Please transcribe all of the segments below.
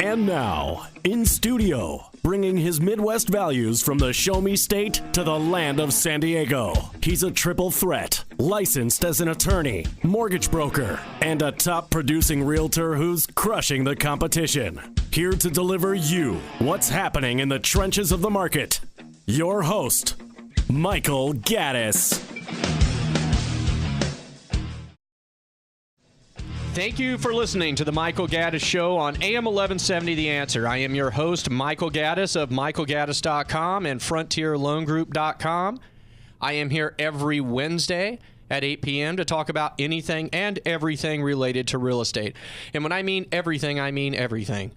And now, in studio, bringing his Midwest values from the Show Me State to the land of San Diego. He's a triple threat, licensed as an attorney, mortgage broker, and a top producing realtor who's crushing the competition. Here to deliver you what's happening in the trenches of the market. Your host, Michael Gaddis. Thank you for listening to the Michael Gaddis Show on AM 1170 The Answer. I am your host, Michael Gaddis of michaelgaddis.com and frontierloangroup.com. I am here every Wednesday at 8 p.m. to talk about anything and everything related to real estate. And when I mean everything, I mean everything.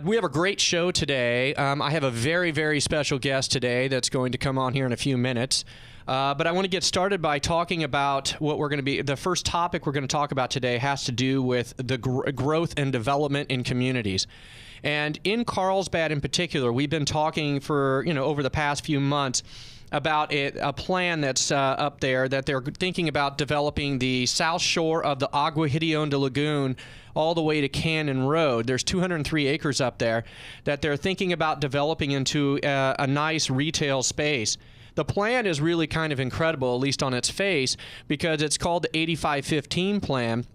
We have a great show today. I have a very, very special guest today that's going to come on here in a few minutes. But I want to get started by talking about what we're going to be. The first topic we're going to talk about today has to do with the growth and development in communities. And in Carlsbad in particular, we've been talking for, over the past few months about a plan that's up there that they're thinking about developing the south shore of the Agua Hedionda Lagoon all the way to Cannon Road. There's 203 acres up there that they're thinking about developing into a nice retail space. The plan is really kind of incredible, at least on its face, because it's called the 85-15 plan,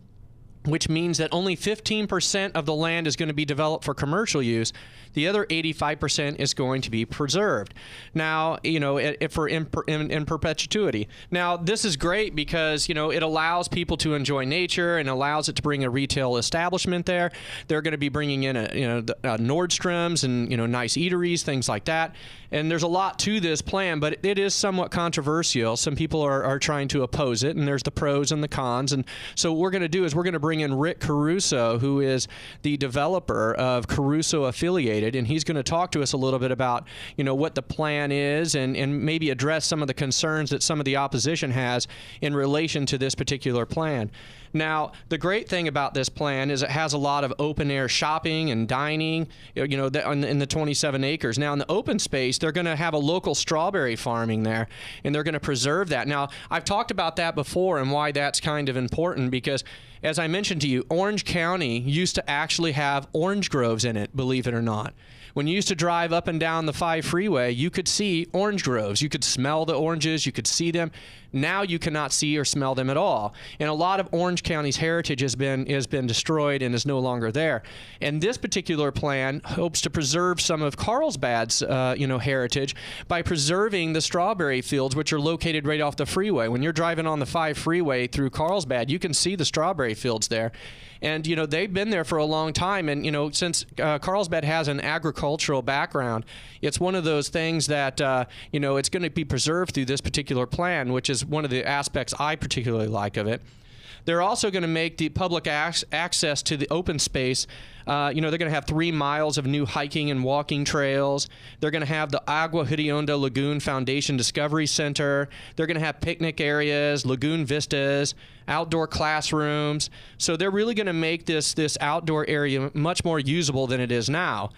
which means that only 15% of the land is going to be developed for commercial use. The other 85% is going to be preserved. Now, in perpetuity. Now, this is great because, it allows people to enjoy nature and allows it to bring a retail establishment there. They're going to be bringing in Nordstrom's and, nice eateries, things like that. And there's a lot to this plan, but it is somewhat controversial. Some people are trying to oppose it, and there's the pros and the cons. And so what we're going to do is we're going to bring in Rick Caruso, who is the developer of Caruso Affiliated, and he's going to talk to us a little bit about, what the plan is and maybe address some of the concerns that some of the opposition has in relation to this particular plan. Now, the great thing about this plan is it has a lot of open-air shopping and dining, in the 27 acres. Now, in the open space, they're going to have a local strawberry farming there, and they're going to preserve that. Now, I've talked about that before and why that's kind of important because, as I mentioned to you, Orange County used to actually have orange groves in it, believe it or not. When you used to drive up and down the 5 freeway, you could see orange groves. You could smell the oranges. You could see them. Now you cannot see or smell them at all. And a lot of Orange County's heritage has been destroyed and is no longer there. And this particular plan hopes to preserve some of Carlsbad's heritage by preserving the strawberry fields, which are located right off the freeway. When you're driving on the 5 freeway through Carlsbad, you can see the strawberry fields there. And, they've been there for a long time. And, since Carlsbad has an agricultural background, it's one of those things that, it's going to be preserved through this particular plan, which is one of the aspects I particularly like of it. They're also going to make the public access to the open space. They're going to have 3 miles of new hiking and walking trails. They're going to have the Agua Hedionda Lagoon Foundation Discovery Center. They're going to have picnic areas, lagoon vistas, outdoor classrooms. So they're really going to make this outdoor area much more usable than it is now.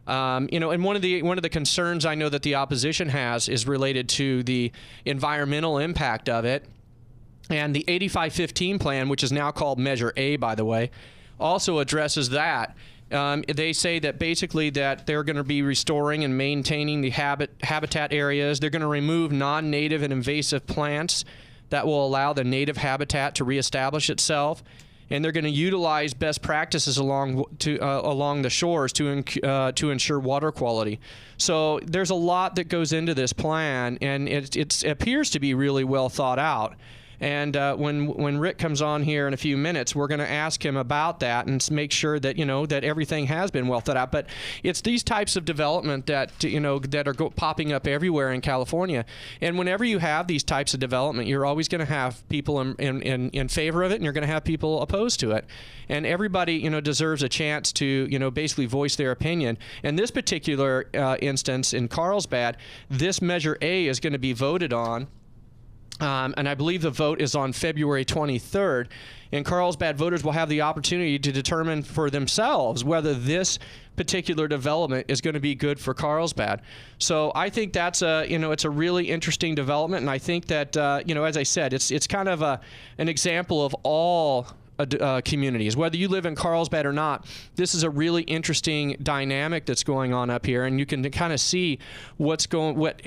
And one of the concerns I know that the opposition has is related to the environmental impact of it. And the 85-15 plan, which is now called Measure A, by the way, also addresses that. They say that basically that they're going to be restoring and maintaining the habitat areas. They're going to remove non-native and invasive plants that will allow the native habitat to reestablish itself. And they're going to utilize best practices along the shores to ensure water quality. So there's a lot that goes into this plan, and it appears to be really well thought out. And when Rick comes on here in a few minutes, we're going to ask him about that and make sure that that everything has been well thought out. But it's these types of development that that are popping up everywhere in California. And whenever you have these types of development, you're always going to have people in favor of it, and you're going to have people opposed to it. And everybody deserves a chance to basically voice their opinion. In this particular instance in Carlsbad, this Measure A is going to be voted on. And I believe the vote is on February 23rd. And Carlsbad voters will have the opportunity to determine for themselves whether this particular development is going to be good for Carlsbad. So I think that's it's a really interesting development. And I think that, as I said, it's kind of an example of all communities. Whether you live in Carlsbad or not, this is a really interesting dynamic that's going on up here, and you can kind of see what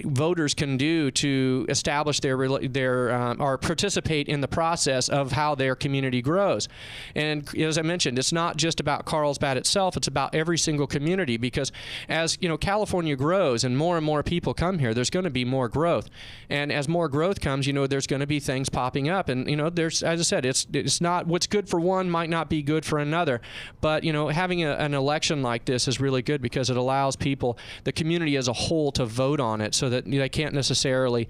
voters can do to establish their or participate in the process of how their community grows. And as I mentioned, it's not just about Carlsbad itself; it's about every single community, because as California grows and more people come here, there's going to be more growth, and as more growth comes, there's going to be things popping up, and there's, as I said, it's not what's good for one might not be good for another, but having an election like this is really good because it allows people, the community as a whole, to vote on it, so that they can't necessarily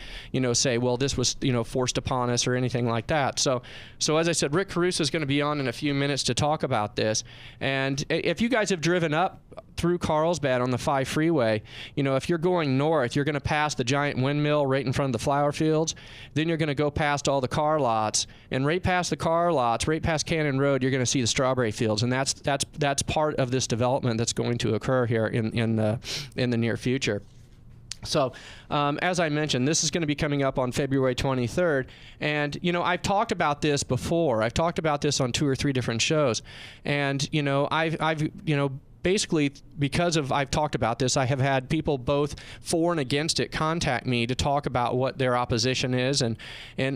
say, well, this was forced upon us or anything like that. So as I said, Rick Caruso is going to be on in a few minutes to talk about this. And if you guys have driven up through Carlsbad on the 5 freeway, if you're going north, you're going to pass the giant windmill right in front of the flower fields. Then you're going to go past all the car lots, and right past the car lots, right past Cannon Road, you're going to see the strawberry fields, and that's part of this development that's going to occur here in the near future. So, as I mentioned, this is going to be coming up on February 23rd, and I've talked about this before. I've talked about this on 2 or 3 different shows, and I've basically, because I've talked about this, I have had people both for and against it contact me to talk about what their opposition is and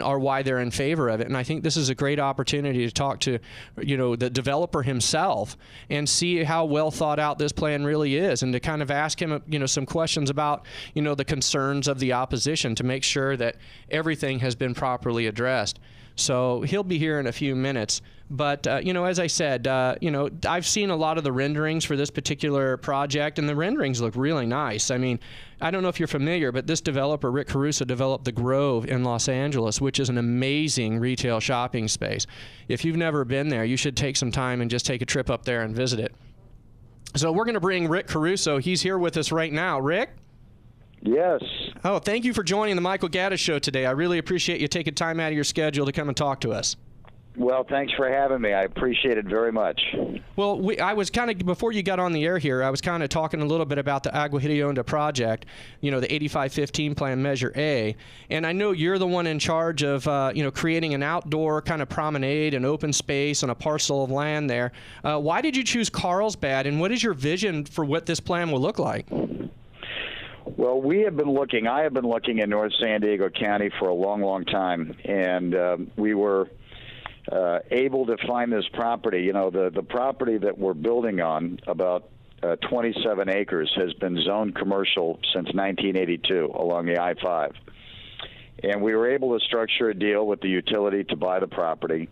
or why they're in favor of it. And I think this is a great opportunity to talk to, the developer himself and see how well thought out this plan really is, and to kind of ask him, some questions about, the concerns of the opposition to make sure that everything has been properly addressed. So he'll be here in a few minutes. But, as I said, I've seen a lot of the renderings for this particular project, and the renderings look really nice. I mean, I don't know if you're familiar, but this developer, Rick Caruso, developed the Grove in Los Angeles, which is an amazing retail shopping space. If you've never been there, you should take some time and just take a trip up there and visit it. So we're going to bring Rick Caruso. He's here with us right now. Rick? Yes. Oh, thank you for joining the Michael Gaddis Show today. I really appreciate you taking time out of your schedule to come and talk to us. Well, thanks for having me. I appreciate it very much. Well, I was kind of, before you got on the air here, I was kind of talking a little bit about the Agua Hedionda project, the 8515 Plan Measure A. And I know you're the one in charge of, creating an outdoor kind of promenade and open space on a parcel of land there. Why did you choose Carlsbad, and what is your vision for what this plan will look like? Well, I have been looking in North San Diego County for a long, long time, and we were able to find this property. The property that we're building on, about 27 acres, has been zoned commercial since 1982 along the I-5. And we were able to structure a deal with the utility to buy the property.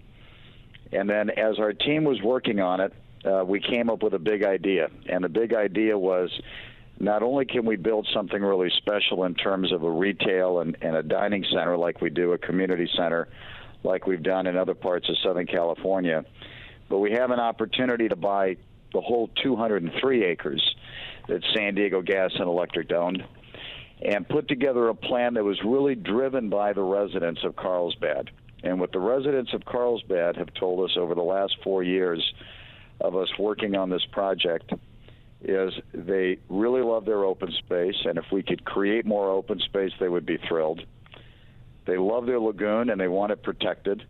And then as our team was working on it, we came up with a big idea. And the big idea was, not only can we build something really special in terms of a retail and a dining center like we do, a community center like we've done in other parts of Southern California, but we have an opportunity to buy the whole 203 acres that San Diego Gas and Electric owned, and put together a plan that was really driven by the residents of Carlsbad. And what the residents of Carlsbad have told us over the last 4 years of us working on this project is they really love their open space, and if we could create more open space, they would be thrilled. They love their lagoon, and they want it protected.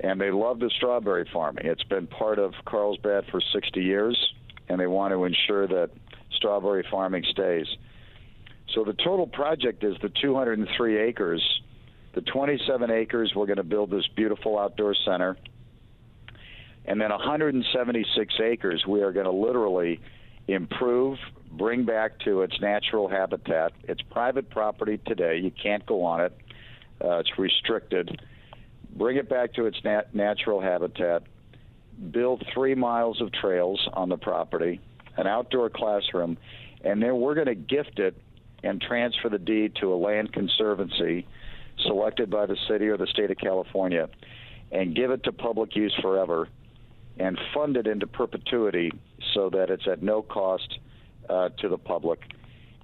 And they love the strawberry farming. It's been part of Carlsbad for 60 years, and they want to ensure that strawberry farming stays. So the total project is the 203 acres. The 27 acres, we're going to build this beautiful outdoor center. And then 176 acres, we are going to literally improve, bring back to its natural habitat. It's private property today. You can't go on it. It's restricted. Bring it back to its natural habitat. Build 3 miles of trails on the property, an outdoor classroom, and then we're going to gift it and transfer the deed to a land conservancy selected by the city or the state of California, and give it to public use forever, and fund it into perpetuity so that it's at no cost to the public.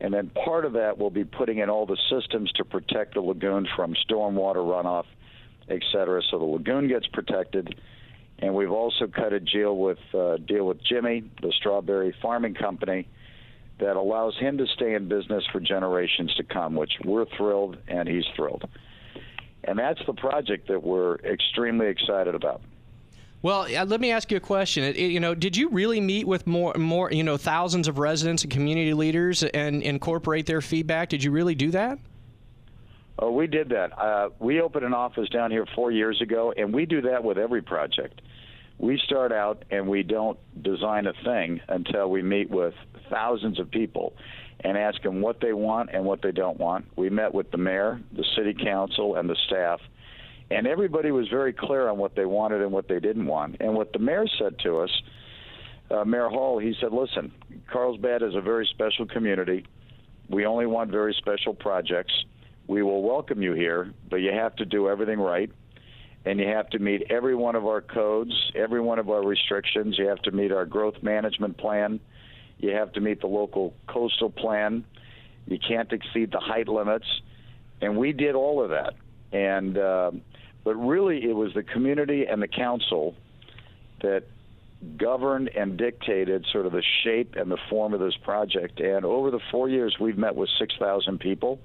And then part of that will be putting in all the systems to protect the lagoon from stormwater runoff, et cetera, so the lagoon gets protected. And we've also cut a deal with Jimmy, the strawberry farming company, that allows him to stay in business for generations to come, which we're thrilled and he's thrilled. And that's the project that we're extremely excited about. Well, let me ask you a question. Did you really meet with more, thousands of residents and community leaders and incorporate their feedback? Did you really do that? Oh, we did that. We opened an office down here 4 years ago, and we do that with every project. We start out and we don't design a thing until we meet with thousands of people and ask them what they want and what they don't want. We met with the mayor, the city council, and the staff. And everybody was very clear on what they wanted and what they didn't want. And what the mayor said to us, Mayor Hall, he said, listen, Carlsbad is a very special community. We only want very special projects. We will welcome you here, but you have to do everything right. And you have to meet every one of our codes, every one of our restrictions. You have to meet our growth management plan. You have to meet the local coastal plan. You can't exceed the height limits. And we did all of that. And but really, it was the community and the council that governed and dictated sort of the shape and the form of this project. And over the 4 years, we've met with 6,000 people.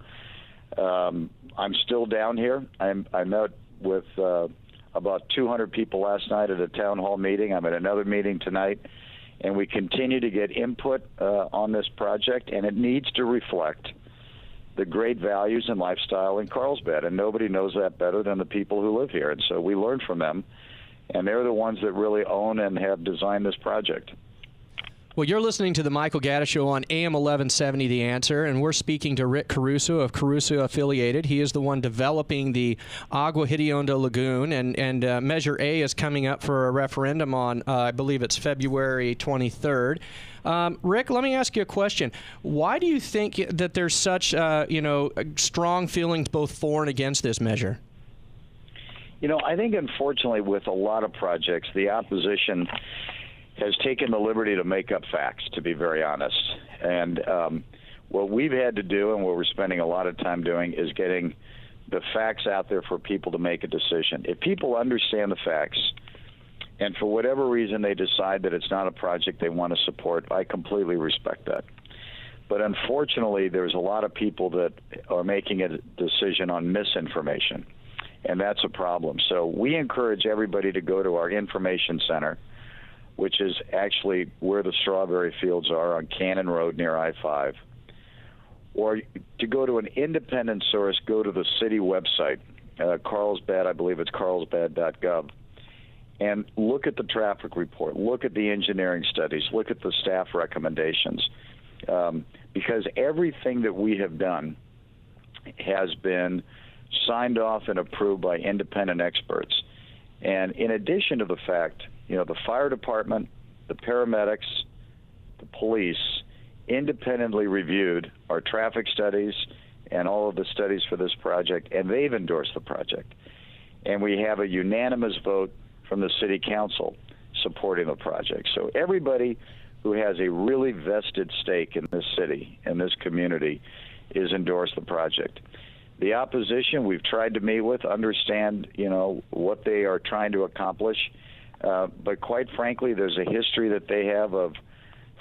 I'm still down here. I met with about 200 people last night at a town hall meeting. I'm at another meeting tonight. And we continue to get input on this project, and it needs to reflect the great values and lifestyle in Carlsbad, and nobody knows that better than the people who live here. And so we learn from them, and they're the ones that really own and have designed this project. Well, you're listening to the Michael Gaddis Show on AM 1170 The Answer, and we're speaking to Rick Caruso of Caruso Affiliated. He is the one developing the Agua Hedionda Lagoon, and Measure A is coming up for a referendum on, I believe it's February 23rd. Rick, let me ask you a question. Why do you think that there's such, strong feelings both for and against this measure? I think, unfortunately, with a lot of projects, the opposition has taken the liberty to make up facts, to be very honest. And what we've had to do, and what we're spending a lot of time doing, is getting the facts out there for people to make a decision. If people understand the facts, and for whatever reason they decide that it's not a project they want to support, I completely respect that. But unfortunately, there's a lot of people that are making a decision on misinformation, and that's a problem. So we encourage everybody to go to our information center, which is actually where the strawberry fields are on Cannon Road near I-5, or to go to an independent source, go to the city website, Carlsbad, I believe it's carlsbad.gov, and look at the traffic report, look at the engineering studies, look at the staff recommendations, because everything that we have done has been signed off and approved by independent experts. And in addition to the fact, the fire department, the paramedics, the police independently reviewed our traffic studies and all of the studies for this project, and they've endorsed the project. And we have a unanimous vote from the city council supporting the project. So everybody who has a really vested stake in this city and this community is endorsed the project. The opposition, we've tried to meet with, understand, what they are trying to accomplish. But quite frankly, there's a history that they have of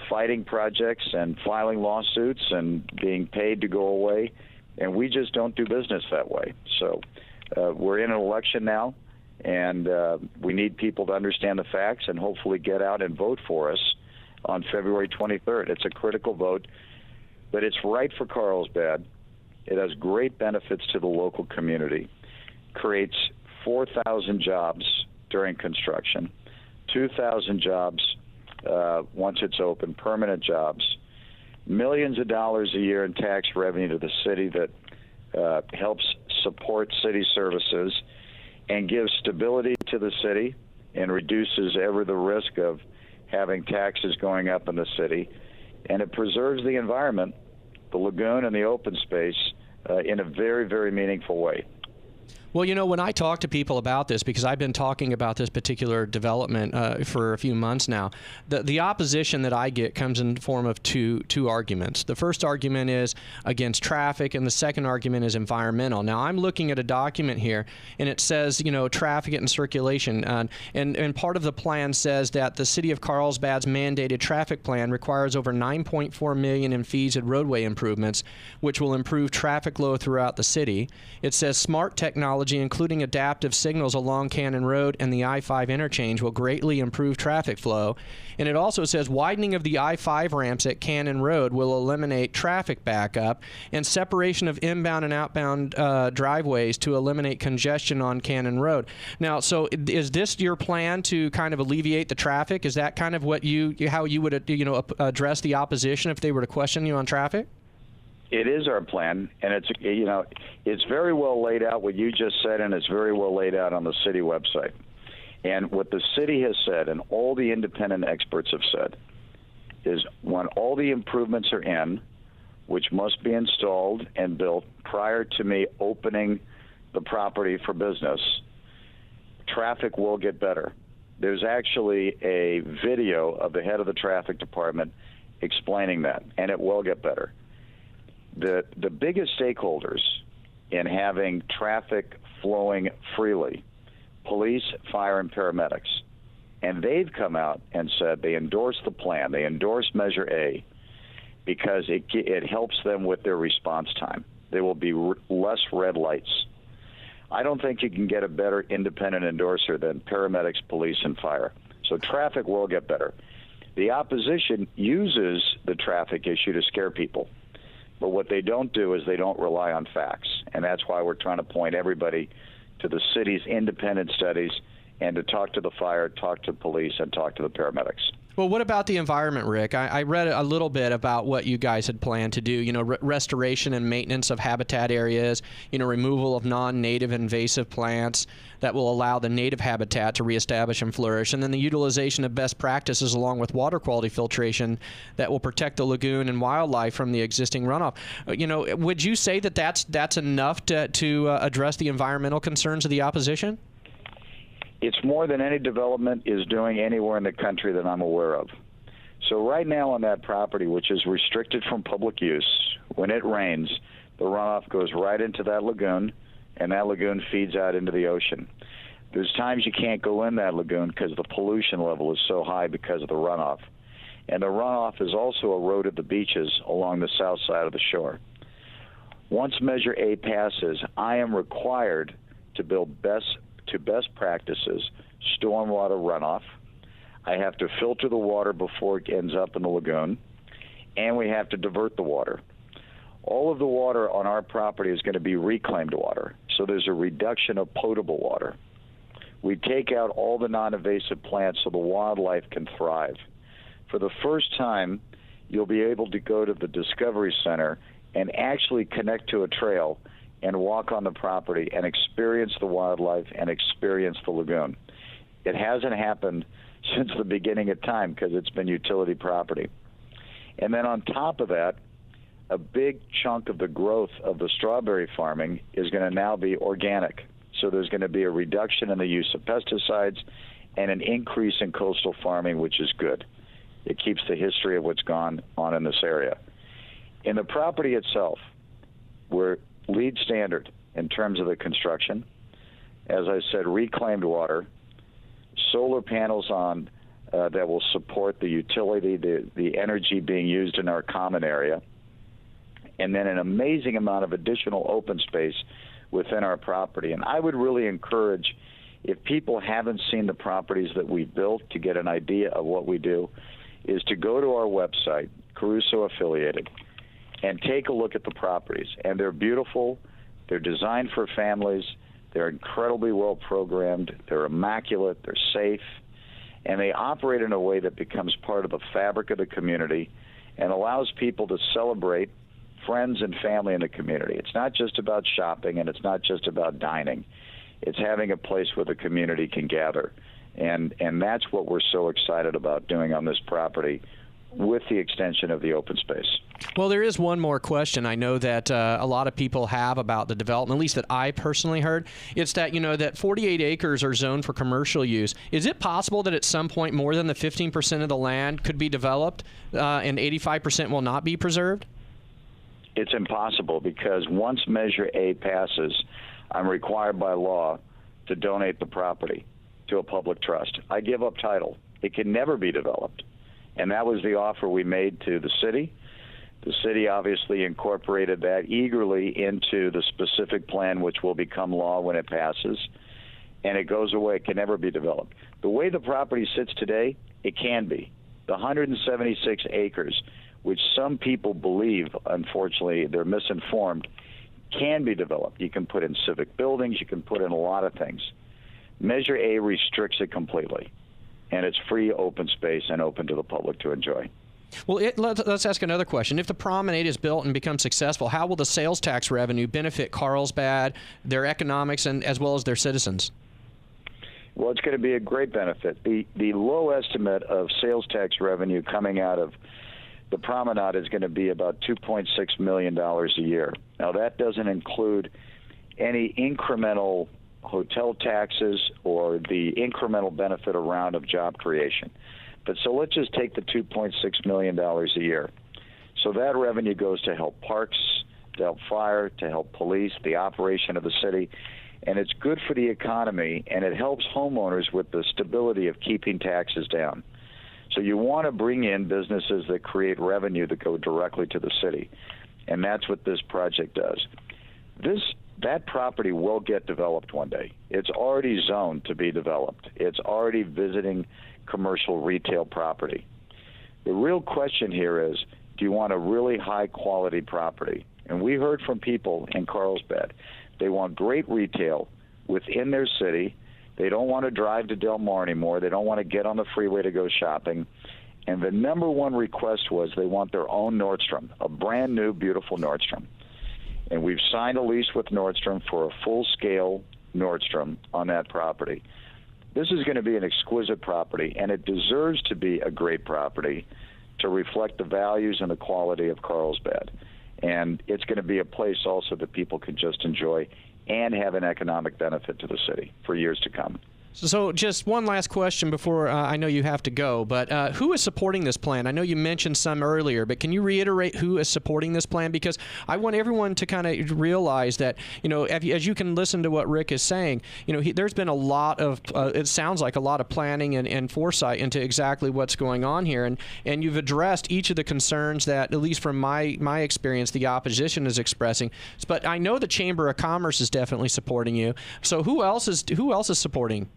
fighting projects and filing lawsuits and being paid to go away, and we just don't do business that way. So we're in an election now, and we need people to understand the facts and hopefully get out and vote for us on February 23rd. It's a critical vote, but it's right for Carlsbad. It has great benefits to the local community, creates 4,000 jobs during construction, 2,000 jobs once it's open, permanent jobs, millions of dollars a year in tax revenue to the city that helps support city services and gives stability to the city and reduces ever the risk of having taxes going up in the city. And it preserves the environment, the lagoon and the open space, in a very, very meaningful way. Well, when I talk to people about this, because I've been talking about this particular development for a few months now, the opposition that I get comes in the form of two arguments. The first argument is against traffic, and the second argument is environmental. Now, I'm looking at a document here, and it says, traffic and circulation, and part of the plan says that the city of Carlsbad's mandated traffic plan requires over $9.4 million in fees and roadway improvements, which will improve traffic flow throughout the city. It says smart technology technology, including adaptive signals along Cannon Road and the I-5 interchange, will greatly improve traffic flow. And it also says widening of the I-5 ramps at Cannon Road will eliminate traffic backup, and separation of inbound and outbound driveways to eliminate congestion on Cannon Road. Now, so is this your plan to kind of alleviate the traffic? Is that kind of what how you would address the opposition if they were to question you on traffic? It is our plan, and it's very well laid out what you just said, and it's very well laid out on the city website. And what the city has said, and all the independent experts have said, is when all the improvements are in, which must be installed and built prior to me opening the property for business, traffic will get better. There's actually a video of the head of the traffic department explaining that, and it will get better. The biggest stakeholders in having traffic flowing freely, police, fire, and paramedics, and they've come out and said they endorse the plan. They endorse Measure A because it helps them with their response time. There will be less red lights. I don't think you can get a better independent endorser than paramedics, police, and fire. So traffic will get better. The opposition uses the traffic issue to scare people. But what they don't do is they don't rely on facts. And that's why we're trying to point everybody to the city's independent studies and to talk to the fire, talk to police, and talk to the paramedics. Well, what about the environment, Rick? I read a little bit about what you guys had planned to do, restoration and maintenance of habitat areas, removal of non-native invasive plants that will allow the native habitat to reestablish and flourish, and then the utilization of best practices along with water quality filtration that will protect the lagoon and wildlife from the existing runoff. Would you say that that's enough to address the environmental concerns of the opposition? It's more than any development is doing anywhere in the country that I'm aware of. So right now on that property, which is restricted from public use, when it rains, the runoff goes right into that lagoon, and that lagoon feeds out into the ocean. There's times you can't go in that lagoon because the pollution level is so high because of the runoff. And the runoff has also eroded the beaches along the south side of the shore. Once Measure A passes, I am required to build best practices stormwater runoff. I have to filter the water before it ends up in the lagoon, and we have to divert the water. All of the water on our property is going to be reclaimed water, so there's a reduction of potable water. We take out all the non-invasive plants so the wildlife can thrive. For the first time, you'll be able to go to the Discovery Center and actually connect to a trail and walk on the property and experience the wildlife and experience the lagoon. It hasn't happened since the beginning of time because it's been utility property. And then on top of that, a big chunk of the growth of the strawberry farming is going to now be organic. So there's going to be a reduction in the use of pesticides and an increase in coastal farming, which is good. It keeps the history of what's gone on in this area. In the property itself, we're lead standard in terms of the construction. As I said, reclaimed water, solar panels on that will support the utility, the energy being used in our common area, and then an amazing amount of additional open space within our property. And I would really encourage, if people haven't seen the properties that we've built to get an idea of what we do, is to go to our website, Caruso Affiliated, and take a look at the properties. And they're beautiful. They're designed for families. They're incredibly well programmed. They're immaculate. They're safe. And they operate in a way that becomes part of the fabric of the community and allows people to celebrate friends and family in the community. It's not just about shopping, and it's not just about dining. It's having a place where the community can gather. And that's what we're so excited about doing on this property with the extension of the open space. Well, there is one more question I know that a lot of people have about the development, at least that I personally heard. It's that, that 48 acres are zoned for commercial use. Is it possible that at some point more than the 15% of the land could be developed and 85% will not be preserved? It's impossible because once Measure A passes, I'm required by law to donate the property to a public trust. I give up title. It can never be developed. And that was the offer we made to the city, The city obviously incorporated that eagerly into the specific plan, which will become law when it passes, and it goes away. It can never be developed. The way the property sits today, it can be. The 176 acres, which some people believe, unfortunately, they're misinformed, can be developed. You can put in civic buildings. You can put in a lot of things. Measure A restricts it completely, and it's free open space and open to the public to enjoy. Well, let's ask another question. If the promenade is built and becomes successful, how will the sales tax revenue benefit Carlsbad, their economics, and as well as their citizens? Well, it's going to be a great benefit. The low estimate of sales tax revenue coming out of the promenade is going to be about $2.6 million a year. Now, that doesn't include any incremental hotel taxes or the incremental benefit around of job creation. But so let's just take the $2.6 million a year. So that revenue goes to help parks, to help fire, to help police, the operation of the city. And it's good for the economy, and it helps homeowners with the stability of keeping taxes down. So you want to bring in businesses that create revenue that go directly to the city. And that's what this project does. That property will get developed one day. It's already zoned to be developed. It's already visiting commercial retail property. The real question here is, do you want a really high-quality property? And we heard from people in Carlsbad. They want great retail within their city. They don't want to drive to Del Mar anymore. They don't want to get on the freeway to go shopping. And the number one request was they want their own Nordstrom, a brand-new, beautiful Nordstrom. And we've signed a lease with Nordstrom for a full-scale Nordstrom on that property. This is going to be an exquisite property, and it deserves to be a great property to reflect the values and the quality of Carlsbad. And it's going to be a place also that people can just enjoy and have an economic benefit to the city for years to come. So just one last question before I know you have to go, but who is supporting this plan? I know you mentioned some earlier, but can you reiterate who is supporting this plan? Because I want everyone to kind of realize that, you know, as you can listen to what Rick is saying, you know, there's been a lot of, it sounds like a lot of planning and foresight into exactly what's going on here. And you've addressed each of the concerns that, at least from my experience, the opposition is expressing. But I know the Chamber of Commerce is definitely supporting you. So who else is supporting?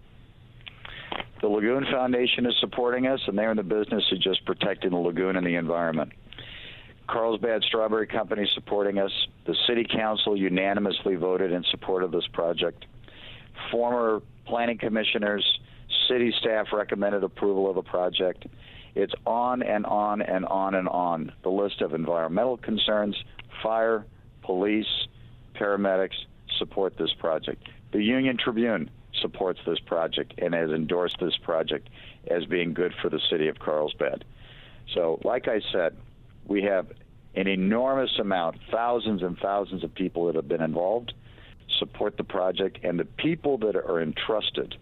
The Lagoon Foundation is supporting us, and they're in the business of just protecting the lagoon and the environment. Carlsbad Strawberry Company is supporting us. The City Council unanimously voted in support of this project. Former planning commissioners, city staff recommended approval of the project. It's on and on and on and on. The list of environmental concerns, fire, police, paramedics support this project. The Union Tribune supports this project and has endorsed this project as being good for the city of Carlsbad. So, like I said, we have an enormous amount, thousands and thousands of people that have been involved, support the project, and the people that are entrusted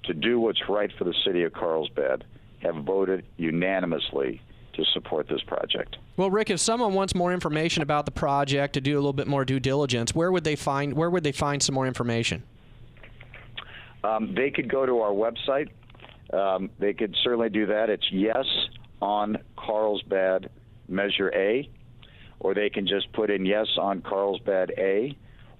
to do what's right for the city of Carlsbad have voted unanimously to support this project. Well, Rick, if someone wants more information about the project, to do a little bit more due diligence, where would they find some more information? They could go to our website. They could certainly do that. It's yes on Carlsbad Measure A, or they can just put in yes on Carlsbad A,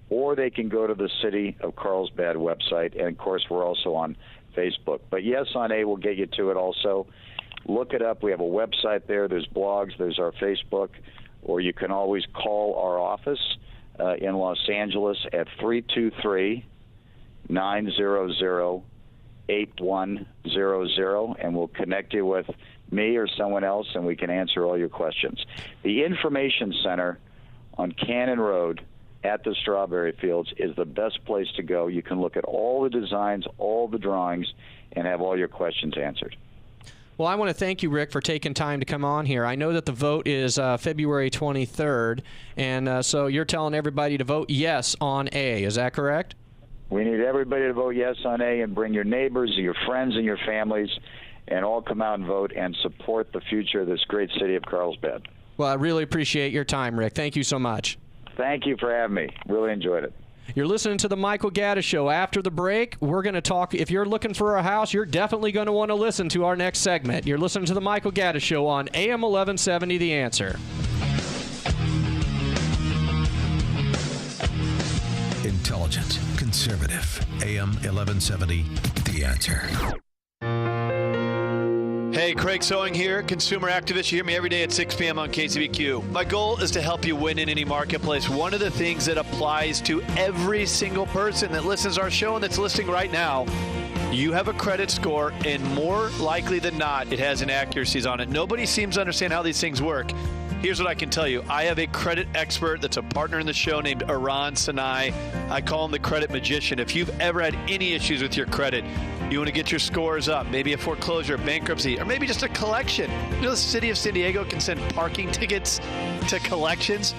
or they can go to the City of Carlsbad website, and of course we're also on Facebook. But yes on A will get you to it also. Look it up. We have a website there. There's blogs. There's our Facebook, or you can always call our office in Los Angeles at 323-900-8100, and we'll connect you with me or someone else, and we can answer all your questions. The Information Center on Cannon Road at the Strawberry Fields is the best place to go. You can look at all the designs, all the drawings, and have all your questions answered. Well, I want to thank you, Rick, for taking time to come on here. I know that the vote is February 23rd, and so you're telling everybody to vote yes on A. Is that correct? We need everybody to vote yes on A, and bring your neighbors, your friends, and your families, and all come out and vote and support the future of this great city of Carlsbad. Well, I really appreciate your time, Rick. Thank you so much. Thank you for having me. Really enjoyed it. You're listening to the Michael Gaddis Show. After the break, we're going to talk. If you're looking for a house, you're definitely going to want to listen to our next segment. You're listening to the Michael Gaddis Show on AM 1170, The Answer. Intelligent, conservative. AM 1170, The Answer. Hey, Craig Sewing here, consumer activist. You hear me every day at 6 p.m. on KCBQ. My goal is to help you win in any marketplace. One of the things that applies to every single person that listens to our show and that's listening right now, you have a credit score, and more likely than not, it has inaccuracies on it. Nobody seems to understand how these things work. Here's what I can tell you. I have a credit expert that's a partner in the show named Aran Sinai. I call him the credit magician. If you've ever had any issues with your credit, you want to get your scores up, maybe a foreclosure, bankruptcy, or maybe just a collection. You know, the city of San Diego can send parking tickets to collections.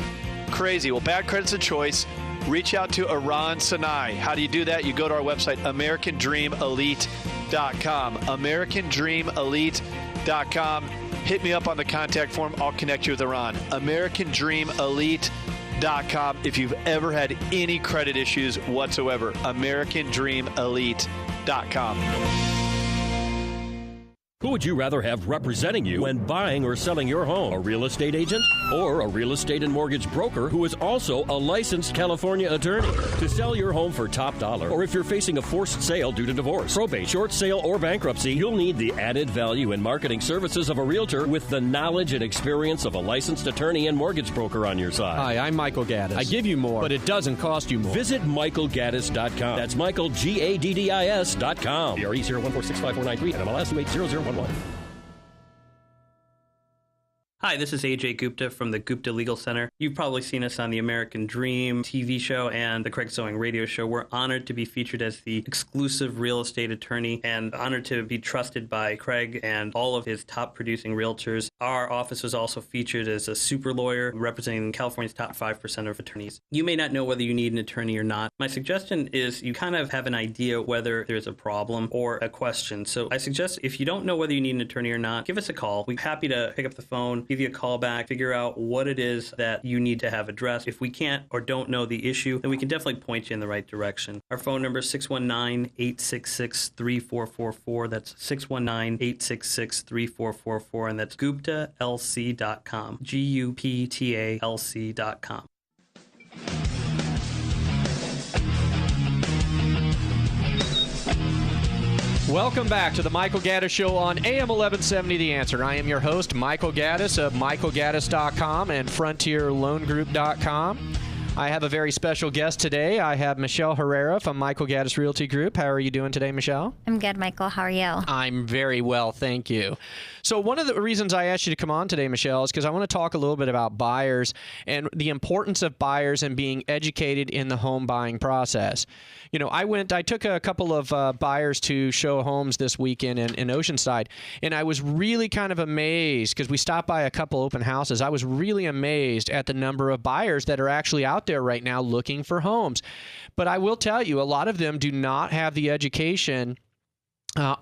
Crazy. Well, bad credit's a choice. Reach out to Aran Sinai. How do you do that? You go to our website, AmericanDreamElite.com. AmericanDreamElite.com. Hit me up on the contact form. I'll connect you with Aran. AmericanDreamElite.com. If you've ever had any credit issues whatsoever, AmericanDreamElite.com. Who would you rather have representing you when buying or selling your home? A real estate agent or a real estate and mortgage broker who is also a licensed California attorney? To sell your home for top dollar, or if you're facing a forced sale due to divorce, probate, short sale, or bankruptcy, you'll need the added value and marketing services of a realtor with the knowledge and experience of a licensed attorney and mortgage broker on your side. Hi, I'm Michael Gaddis. I give you more, but it doesn't cost you more. Visit MichaelGaddis.com. That's Michael, Gaddis.com. DRE 0146543 and MLS 28011. Hi, this is AJ Gupta from the Gupta Legal Center. You've probably seen us on the American Dream TV show and the Craig Sewing radio show. We're honored to be featured as the exclusive real estate attorney and honored to be trusted by Craig and all of his top producing realtors. Our office was also featured as a super lawyer representing California's top 5% of attorneys. You may not know whether you need an attorney or not. My suggestion is you kind of have an idea whether there's a problem or a question. So I suggest if you don't know whether you need an attorney or not, give us a call. We're happy to pick up the phone, give you a call back, figure out what it is that you need to have addressed. If we can't or don't know the issue, then we can definitely point you in the right direction. Our phone number is 619-866-3444. That's 619-866-3444, and that's GuptaLC.com. GUPTALC.com. Welcome back to the Michael Gaddis Show on AM 1170 The Answer. I am your host, Michael Gaddis of MichaelGaddis.com and FrontierLoanGroup.com. I have a very special guest today. I have Michelle Herrera from Michael Gaddis Realty Group. How are you doing today, Michelle? I'm good, Michael. How are you? I'm very well, thank you. So one of the reasons I asked you to come on today, Michelle, is because I want to talk a little bit about buyers and the importance of buyers and being educated in the home buying process. You know, I took a couple of buyers to show homes this weekend in Oceanside, and I was really kind of amazed because we stopped by a couple open houses. I was really amazed at the number of buyers that are actually out there right now looking for homes. But I will tell you, a lot of them do not have the education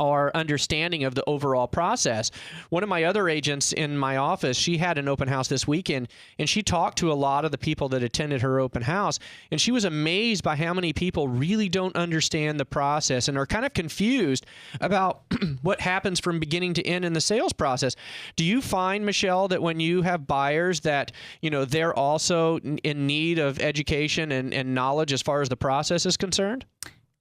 or understanding of the overall process. One of my other agents in my office, she had an open house this weekend, and she talked to a lot of the people that attended her open house, and she was amazed by how many people really don't understand the process and are kind of confused about what happens from beginning to end in the sales process. Do you find, Michelle, that when you have buyers that, you know, they're also in need of education and knowledge as far as the process is concerned?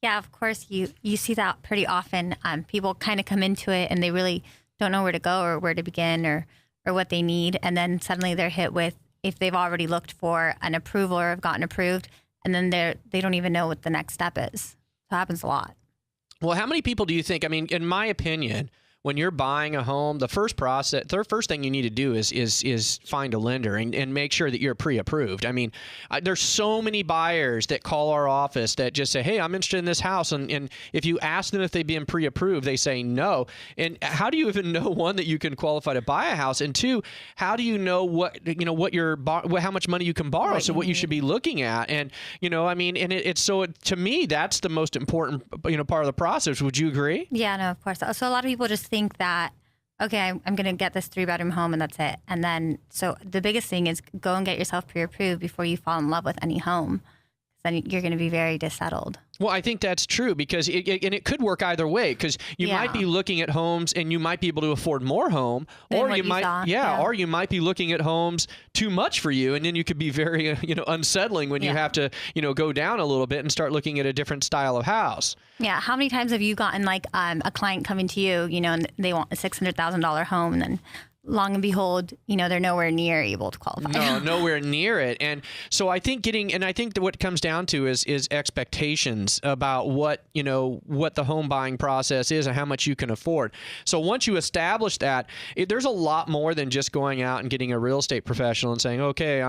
Yeah, of course. You see that pretty often. People kind of come into it and they really don't know where to go or where to begin or what they need. And then suddenly they're hit with, if they've already looked for an approval or have gotten approved, and then they don't even know what the next step is. So it happens a lot. Well, how many people do you think, I mean, in my opinion, when you're buying a home, the first thing you need to do is find a lender and make sure that you're pre-approved. I mean, there's so many buyers that call our office that just say, hey, I'm interested in this house. And if you ask them if they've been pre-approved, they say no. And how do you even know, one, that you can qualify to buy a house? And two, how do you know how much money you can borrow? So what you should be looking at. And, you know, I mean, and to me, that's the most important, part of the process. Would you agree? Yeah, no, of course. So a lot of people just think that, okay, I'm going to get this 3-bedroom home and that's it. And then, so the biggest thing is go and get yourself pre-approved before you fall in love with any home. then you're going to be very dissettled. Well, I think that's true because it could work either way because you might be looking at homes and you might be able to afford more home, or you might, or you might be looking at homes too much for you, and then you could be very, unsettling when you have to, go down a little bit and start looking at a different style of house. Yeah. How many times have you gotten like a client coming to you, and they want a $600,000 home, and then long and behold, they're nowhere near able to qualify. No, nowhere near it. And so I think that what it comes down to is expectations about what the home buying process is and how much you can afford. So once you establish that, there's a lot more than just going out and getting a real estate professional and saying, okay,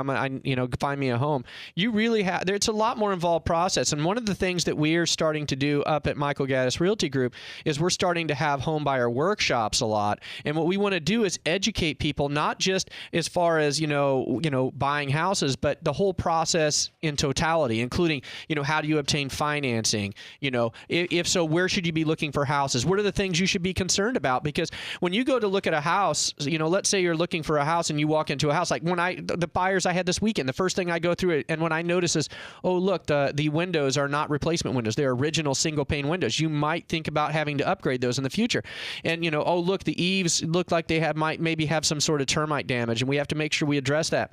find me a home. You really have, it's a lot more involved process. And one of the things that we're starting to do up at Michael Gaddis Realty Group is we're starting to have home buyer workshops a lot. And what we want to do is educate people, not just as far as buying houses, but the whole process in totality, including how do you obtain financing, if so, where should you be looking for houses, what are the things you should be concerned about, because when you go to look at a house, let's say you're looking for a house and you walk into a house, like when the buyers I had this weekend, the first thing I go through it, and when I notice is, oh look, the windows are not replacement windows, they're original single pane windows. You might think about having to upgrade those in the future. And oh look, the eaves look like they might maybe have some sort of termite damage, and we have to make sure we address that.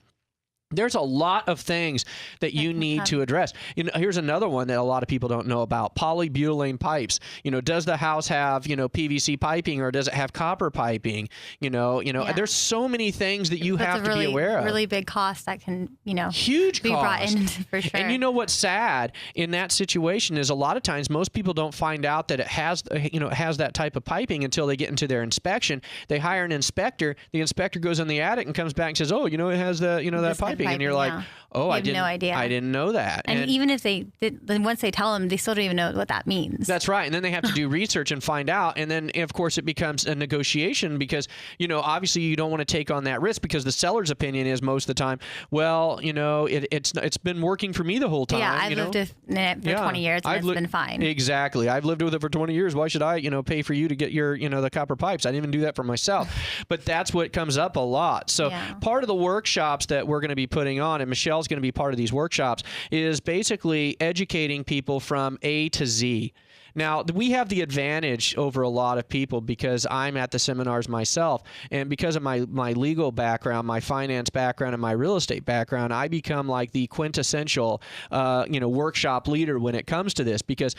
There's a lot of things that you need to address. Here's another one that a lot of people don't know about: polybutylene pipes. Does the house have PVC piping, or does it have copper piping? There's so many things that you have to be aware of. Really big cost that can huge be cost. Brought in for sure. And what's sad in that situation is a lot of times most people don't find out that it has that type of piping until they get into their inspection. They hire an inspector. The inspector goes in the attic and comes back and says, oh, it has that piping. And you're like, oh, I didn't know that. And even if then once they tell them, they still don't even know what that means. That's right. And then they have to do research and find out. And then, of course, it becomes a negotiation because, obviously you don't want to take on that risk, because the seller's opinion is most of the time, well, it's been working for me the whole time. Yeah, I've lived with it for 20 years and it's been fine. Exactly. I've lived with it for 20 years. Why should I, pay for you to get your, the copper pipes? I didn't even do that for myself. But that's what comes up a lot. So part of the workshops that we're going to be putting on, and Michelle's going to be part of these workshops, is basically educating people from A to Z. Now, we have the advantage over a lot of people because I'm at the seminars myself, and because of my legal background, my finance background, and my real estate background, I become like the quintessential, workshop leader when it comes to this. Because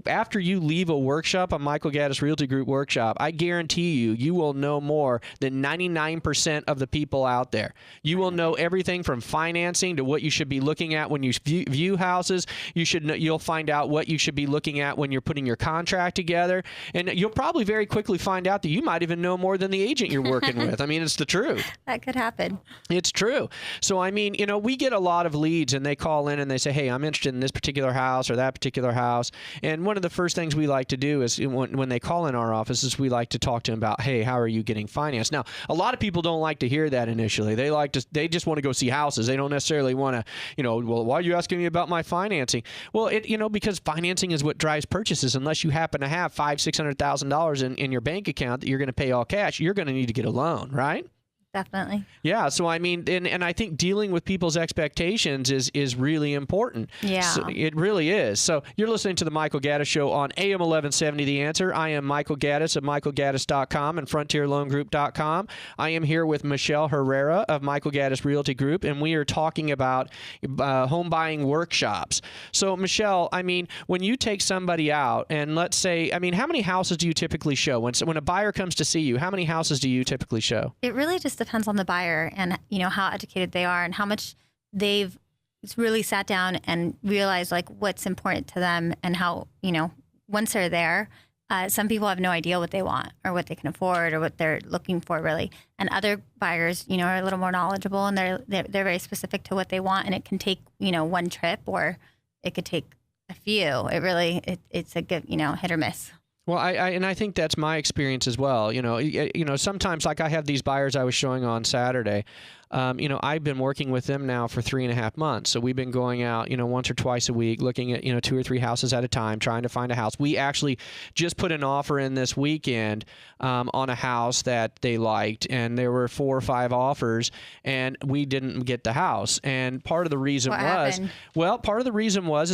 after you leave a workshop, a Michael Gaddis Realty Group workshop, I guarantee you will know more than 99% of the people out there. You will know everything from financing to what you should be looking at when you view houses. You'll find out what you should be looking at when you're putting your contract together, and you'll probably very quickly find out that you might even know more than the agent you're working with. I mean, it's the truth. That could happen. It's true. So, I mean, we get a lot of leads, and they call in and they say, hey, I'm interested in this particular house or that particular house. And one of the first things we like to do is when they call in our offices, we like to talk to them about, hey, how are you getting financed? Now, a lot of people don't like to hear that initially. They just want to go see houses. They don't necessarily want to, well, why are you asking me about my financing? Well, because financing is what drives purchases. Unless you happen to have $500,000-$600,000 in your bank account that you're going to pay all cash, you're going to need to get a loan, right? Definitely. Yeah. So, I mean, and I think dealing with people's expectations is really important. Yeah. So it really is. So you're listening to the Michael Gaddis Show on AM 1170 The Answer. I am Michael Gaddis of MichaelGaddis.com and FrontierLoanGroup.com. I am here with Michelle Herrera of Michael Gaddis Realty Group, and we are talking about home buying workshops. So, Michelle, I mean, when you take somebody out, and let's say, I mean, how many houses do you typically show? When a buyer comes to see you, how many houses do you typically show? It really just depends on the buyer and how educated they are and how much they've really sat down and realized like what's important to them, and how once they're there, some people have no idea what they want or what they can afford or what they're looking for really, and other buyers are a little more knowledgeable and they're very specific to what they want, and it can take one trip or it could take a few. It really it's a good hit or miss. Well, I think that's my experience as well. Sometimes like I have these buyers I was showing on Saturday. I've been working with them now for 3.5 months. So we've been going out, once or twice a week, looking at, 2 or 3 houses at a time, trying to find a house. We actually just put an offer in this weekend on a house that they liked, and there were 4 or 5 offers, and we didn't get the house. And part of the reason is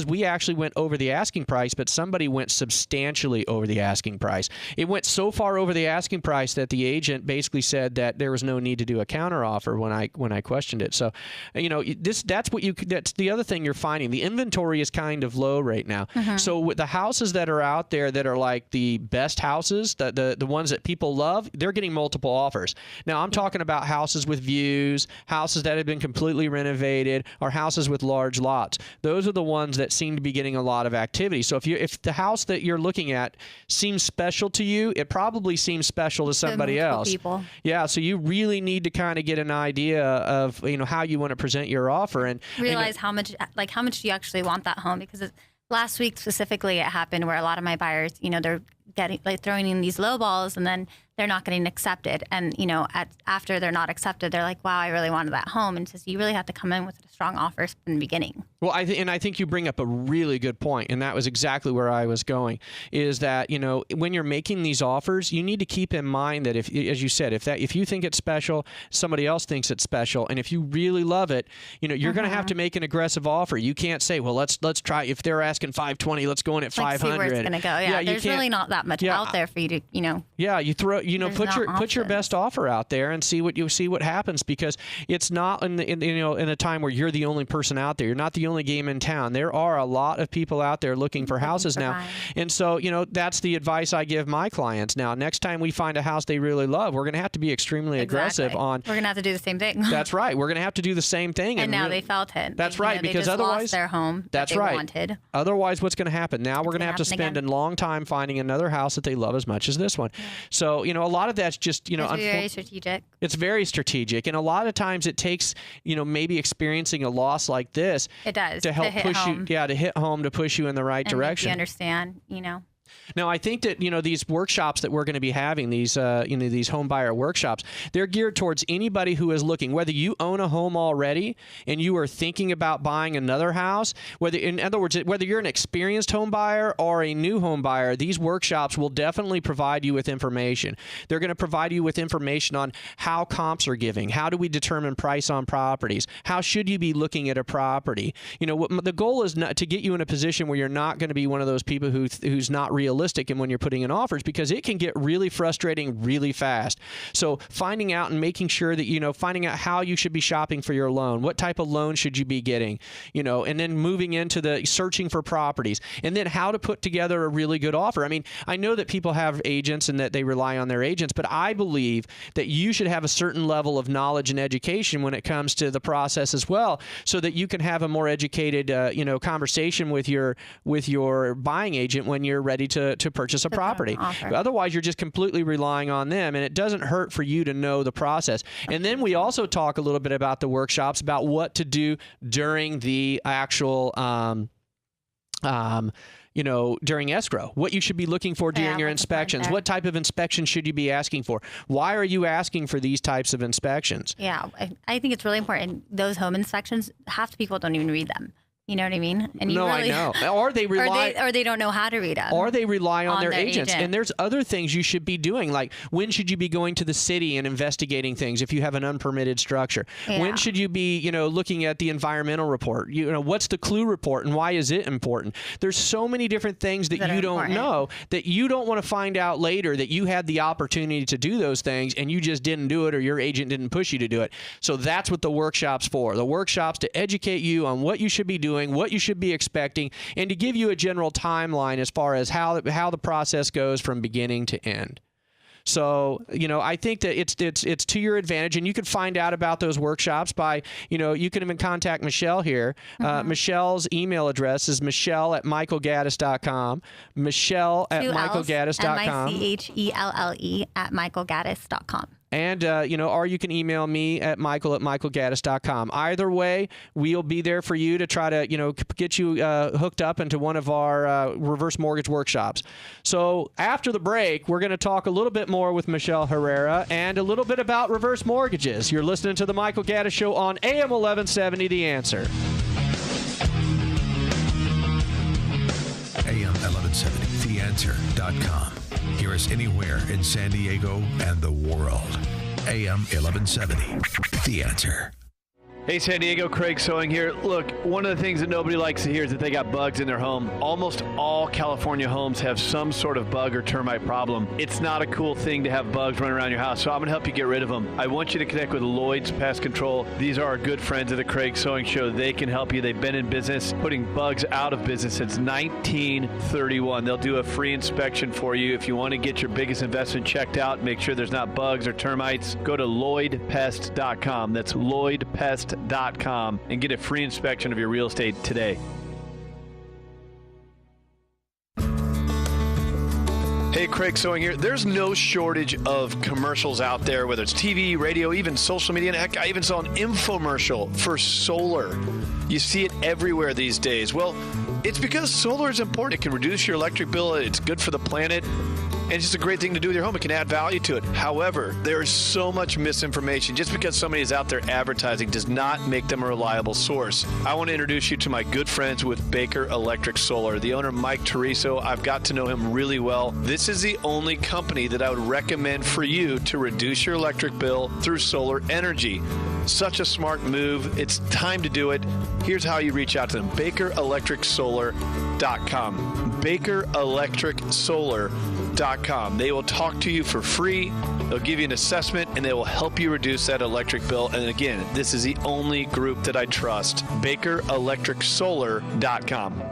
we actually went over the asking price, but somebody went substantially over the asking price. It went so far over the asking price that the agent basically said that there was no need to do a counteroffer when I questioned it. So, that's the other thing you're finding. The inventory is kind of low right now. So with the houses that are out there that are like the best houses, the ones that people love, they're getting multiple offers. Now I'm talking about houses with views, houses that have been completely renovated, or houses with large lots. Those are the ones that seem to be getting a lot of activity. So if the house that you're looking at seems special to you, it probably seems special to somebody else. People. Yeah, so you really need to kind of get an idea of how you want to present your offer and realize how much do you actually want that home, because last week specifically it happened where a lot of my buyers, they're getting throwing in these low balls and then they're not getting accepted. And, after they're not accepted, they're like, wow, I really wanted that home. And so you really have to come in with a strong offer from the beginning. Well, I think you bring up a really good point, and that was exactly where I was going, is that, when you're making these offers, you need to keep in mind that as you said, if you think it's special, somebody else thinks it's special. And if you really love it, you're going to have to make an aggressive offer. You can't say, well, let's try, if they're asking 520, let's go in at 500. See where it's going to go. Yeah, there's really not that much out there for you to, Yeah, you throw, put your best offer out there and see what happens, because it's not in a time where you're the only person out there. You're not the only game in town. There are a lot of people out there looking for houses now. Buying. And so, that's the advice I give my clients. Now, next time we find a house they really love, we're going to have to be extremely aggressive on. We're going to have to do the same thing. That's right. We're going to have to do the same thing. And now they felt it. That's right. They because just otherwise lost their home that they wanted. Otherwise, what's going to happen? Now we're going to have to spend a long time finding another house that they love as much as this one. Yeah. So, a lot of that's just, it's very strategic. It's very strategic. And a lot of times it takes, maybe experiencing a loss like this. It does. To help push you. Yeah, to hit home, to push you in the right direction. You understand, Now, I think that, these workshops that we're going to be having, these home buyer workshops, they're geared towards anybody who is looking, whether you own a home already and you are thinking about buying another house, in other words, whether you're an experienced home buyer or a new home buyer, these workshops will definitely provide you with information. They're going to provide you with information on how comps are giving. How do we determine price on properties? How should you be looking at a property? The goal is not to get you in a position where you're not going to be one of those people who's not realistic and when you're putting in offers, because it can get really frustrating really fast. So finding out and making sure that, finding out how you should be shopping for your loan, what type of loan should you be getting, and then moving into the searching for properties, and then how to put together a really good offer. I mean, I know that people have agents and that they rely on their agents, but I believe that you should have a certain level of knowledge and education when it comes to the process as well, so that you can have a more educated, conversation with your buying agent when you're ready to purchase a property. Otherwise, you're just completely relying on them, and it doesn't hurt for you to know the process. And then we also talk a little bit about the workshops about what to do during the actual during escrow, what you should be looking for during your inspections. What type of inspection should you be asking for? Why are you asking for these types of inspections? Yeah, I think it's really important. Those home inspections, half the people don't even read them. You know what I mean? And I know. Or they rely, or they don't know how to read them. Or they rely on their agents. And there's other things you should be doing, like when should you be going to the city and investigating things if you have an unpermitted structure? Yeah. When should you be, looking at the environmental report? What's the clue report and why is it important? There's so many different things that you don't know, that you don't want to find out later that you had the opportunity to do those things and you just didn't do it, or your agent didn't push you to do it. So that's what the workshop's for. The workshop's to educate you on what you should be doing, what you should be expecting, and to give you a general timeline as far as how the process goes from beginning to end. So, I think that it's to your advantage, and you can find out about those workshops by, you can even contact Michelle here. Michelle's email address is michelle@michaelgaddis.com. Michelle@michaelgaddis.com. MICHELLE @michaelgaddis.com. And, or you can email me at michael@michaelgaddis.com. Either way, we'll be there for you to try to, get you hooked up into one of our reverse mortgage workshops. So after the break, we're going to talk a little bit more with Michelle Herrera and a little bit about reverse mortgages. You're listening to the Michael Gaddis Show on AM 1170, The Answer. AM 1170, theanswer.com. Hear us anywhere in San Diego and the world. AM 1170, The Answer. Hey, San Diego, Craig Sewing here. Look, one of the things that nobody likes to hear is that they got bugs in their home. Almost all California homes have some sort of bug or termite problem. It's not a cool thing to have bugs running around your house, so I'm going to help you get rid of them. I want you to connect with Lloyd's Pest Control. These are our good friends of the Craig Sewing Show. They can help you. They've been in business putting bugs out of business since 1931. They'll do a free inspection for you. If you want to get your biggest investment checked out, make sure there's not bugs or termites, go to LloydPest.com. That's LloydPest.com and get a free inspection of your real estate today. Hey, Craig Sewing here. There's no shortage of commercials out there, whether it's TV, radio, even social media. And heck, I even saw an infomercial for solar. You see it everywhere these days. Well, it's because solar is important. It can reduce your electric bill. It's good for the planet. And it's just a great thing to do with your home. It can add value to it. However, there is so much misinformation. Just because somebody is out there advertising does not make them a reliable source. I want to introduce you to my good friends with Baker Electric Solar. The owner, Mike Caruso, I've got to know him really well. This is the only company that I would recommend for you to reduce your electric bill through solar energy. Such a smart move. It's time to do it. Here's how you reach out to them. BakerElectricSolar.com. BakerElectricSolar.com. They will talk to you for free. They'll give you an assessment, and they will help you reduce that electric bill. And again, this is the only group that I trust. BakerElectricSolar.com.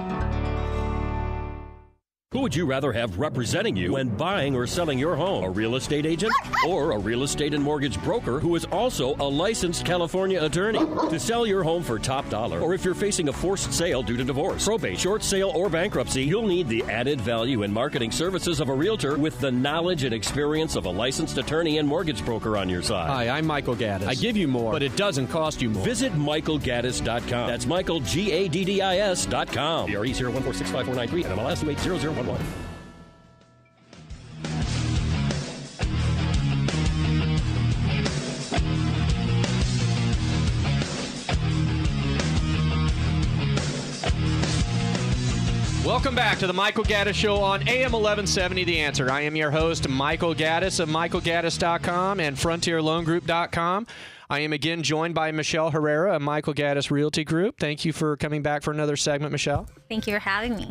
Who would you rather have representing you when buying or selling your home? A real estate agent or a real estate and mortgage broker who is also a licensed California attorney? To sell your home for top dollar, or if you're facing a forced sale due to divorce, probate, short sale, or bankruptcy, you'll need the added value and marketing services of a realtor with the knowledge and experience of a licensed attorney and mortgage broker on your side. Hi, I'm Michael Gaddis. I give you more, but it doesn't cost you more. Visit MichaelGaddis.com. That's Michael, Gaddis.com. DRE 0146543 and MLS 28001. Welcome back to the Michael Gaddis Show on AM 1170, The Answer. I am your host, Michael Gaddis of MichaelGaddis.com and FrontierLoanGroup.com. I am again joined by Michelle Herrera of Michael Gaddis Realty Group. Thank you for coming back for another segment, Michelle. Thank you for having me.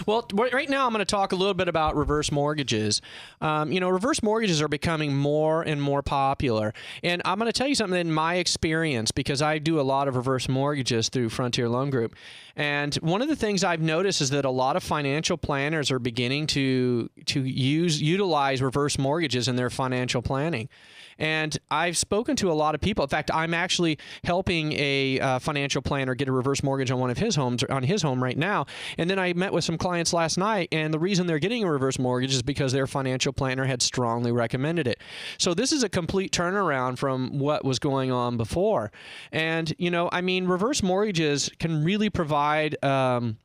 Well, right now I'm going to talk a little bit about reverse mortgages. Reverse mortgages are becoming more and more popular. And I'm going to tell you something in my experience, because I do a lot of reverse mortgages through Frontier Loan Group. And one of the things I've noticed is that a lot of financial planners are beginning to utilize reverse mortgages in their financial planning. And I've spoken to a lot of people. In fact, I'm actually helping a financial planner get a reverse mortgage on one of his homes, on his home right now. And then I met with some clients last night, and the reason they're getting a reverse mortgage is because their financial planner had strongly recommended it. So this is a complete turnaround from what was going on before. And, reverse mortgages can really provide some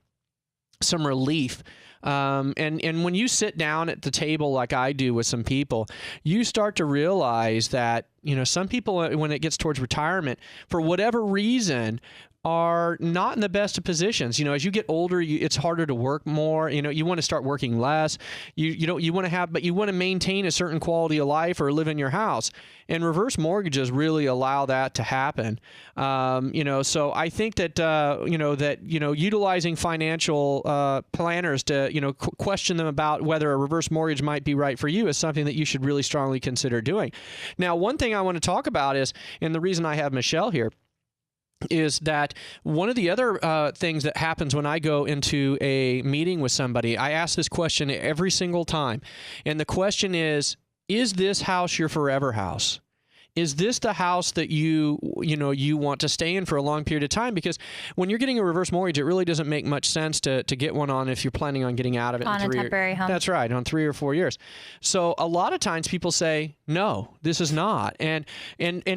relief. And when you sit down at the table like I do with some people, you start to realize that, some people, when it gets towards retirement, for whatever reason, are not in the best of positions. As you get older, it's harder to work more. You want to start working less. You want to maintain a certain quality of life or live in your house. And reverse mortgages really allow that to happen. So I think that utilizing financial planners to question them about whether a reverse mortgage might be right for you is something that you should really strongly consider doing. Now, one thing I want to talk about is, and the reason I have Michelle here, is that one of the other things that happens when I go into a meeting with somebody, I ask this question every single time. And the question is this house your forever house? is this the house that you want to stay in for a long period of time? Because when you're getting a reverse mortgage, it really doesn't make much sense to get one on if you're planning on getting out of it on a temporary home. That's right, on 3 or 4 years. So a lot of times people say, no, this is not. And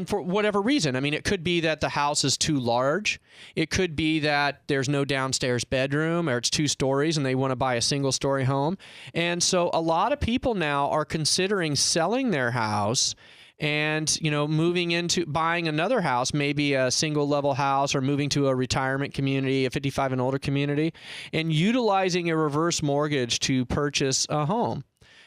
for whatever reason, I mean, it could be that the house is too large. It could be that there's no downstairs bedroom, or it's 2 stories and they want to buy a single story home. And so a lot of people now are considering selling their house and, moving into buying another house, maybe a single level house, or moving to a retirement community, a 55 and older community, and utilizing a reverse mortgage to purchase a home.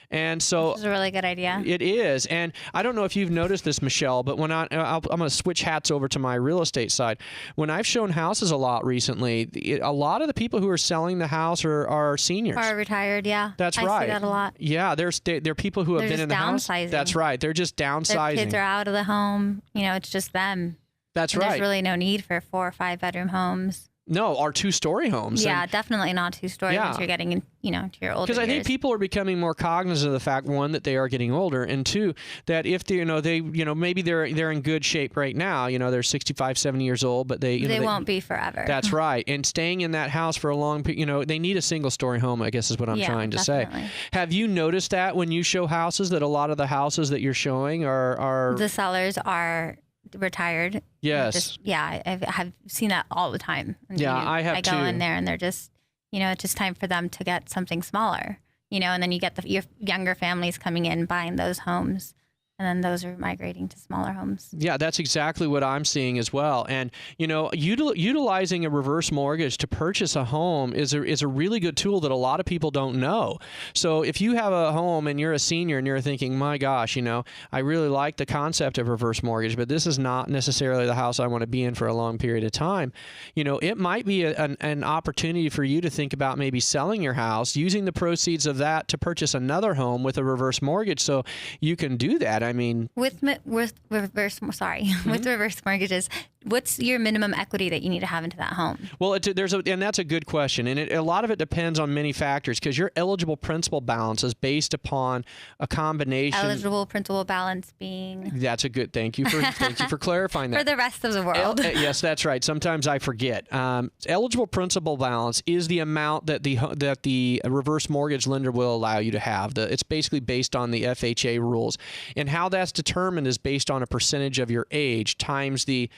And so this is a really good idea. It is. And I don't know if you've noticed this, Michelle, but when I'm going to switch hats over to my real estate side. When I've shown houses a lot recently, a lot of the people who are selling the house are seniors. Are retired, yeah. That's right. I see that a lot. Yeah, they're people who have been in the house. That's right. They're just downsizing. Their kids are out of the home. It's just them. That's and right. There's really no need for 4 or 5 bedroom homes. No, our 2-story homes. Yeah, definitely not 2-story once you're getting, to your older Because I think people are becoming more cognizant of the fact, one, that they are getting older, and 2, that if they, maybe they're in good shape right now. They're 65, 70 years old, but they won't be forever. That's right. And staying in that house for a long, they need a single-story home, I guess is what I'm trying to say. Have you noticed that when you show houses, that a lot of the houses that you're showing are the sellers are retired? Yes. I have seen that all the time. And, I have too. I go in there and they're just, it's just time for them to get something smaller, and then you get your younger families coming in, buying those homes. And then those are migrating to smaller homes. Yeah, that's exactly what I'm seeing as well. And, utilizing a reverse mortgage to purchase a home is a really good tool that a lot of people don't know. So if you have a home and you're a senior and you're thinking, my gosh, I really like the concept of reverse mortgage, but this is not necessarily the house I want to be in for a long period of time. It might be an opportunity for you to think about maybe selling your house, using the proceeds of that to purchase another home with a reverse mortgage, so you can do that. I mean, with reverse mortgages, what's your minimum equity that you need to have into that home? Well, and that's a good question, and a lot of it depends on many factors, because your eligible principal balance is based upon a combination. Eligible principal balance being. That's a good. Thank you for clarifying that. For the rest of the world. Yes, that's right. Sometimes I forget. Eligible principal balance is the amount that the reverse mortgage lender will allow you to have. It's basically based on the FHA rules, and how that's determined is based on a percentage of your age times the